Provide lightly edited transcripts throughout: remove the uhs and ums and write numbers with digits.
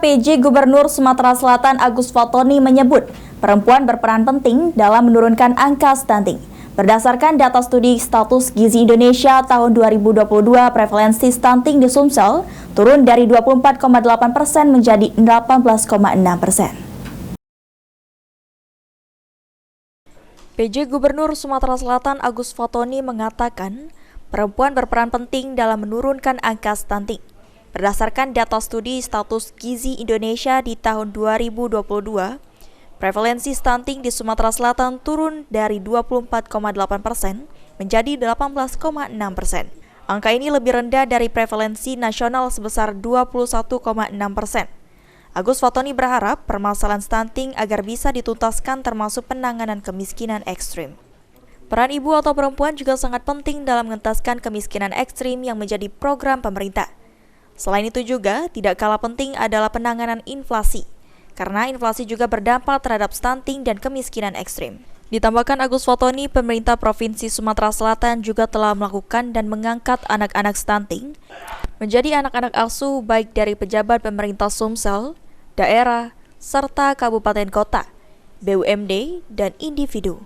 PJ Gubernur Sumatera Selatan Agus Fatoni menyebut perempuan berperan penting dalam menurunkan angka stunting. Berdasarkan data studi status gizi Indonesia tahun 2022, prevalensi stunting di Sumsel turun dari 24,8% menjadi 18,6%. PJ Gubernur Sumatera Selatan Agus Fatoni mengatakan perempuan berperan penting dalam menurunkan angka stunting. Berdasarkan data studi status gizi Indonesia di tahun 2022, prevalensi stunting di Sumatera Selatan turun dari 24,8% menjadi 18,6%. Angka ini lebih rendah dari prevalensi nasional sebesar 21,6%. Agus Fatoni berharap permasalahan stunting agar bisa dituntaskan termasuk penanganan kemiskinan ekstrim. Peran ibu atau perempuan juga sangat penting dalam mengentaskan kemiskinan ekstrim yang menjadi program pemerintah. Selain itu juga, tidak kalah penting adalah penanganan inflasi, karena inflasi juga berdampak terhadap stunting dan kemiskinan ekstrim. Ditambahkan Agus Fatoni, pemerintah Provinsi Sumatera Selatan juga telah melakukan dan mengangkat anak-anak stunting menjadi anak-anak asuh baik dari pejabat pemerintah Sumsel, daerah, serta kabupaten kota, BUMD, dan individu.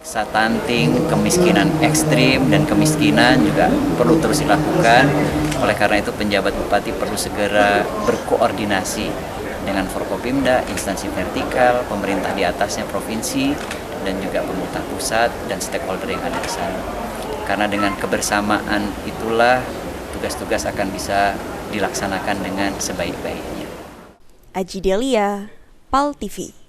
Stunting, kemiskinan ekstrim, dan kemiskinan juga perlu terus dilakukan. Oleh karena itu penjabat bupati perlu segera berkoordinasi dengan Forkopimda, instansi vertikal, pemerintah di atasnya provinsi, dan juga pemerintah pusat dan stakeholder yang ada di sana. Karena dengan kebersamaan itulah tugas-tugas akan bisa dilaksanakan dengan sebaik-baiknya. Aji Delia, PAL TV.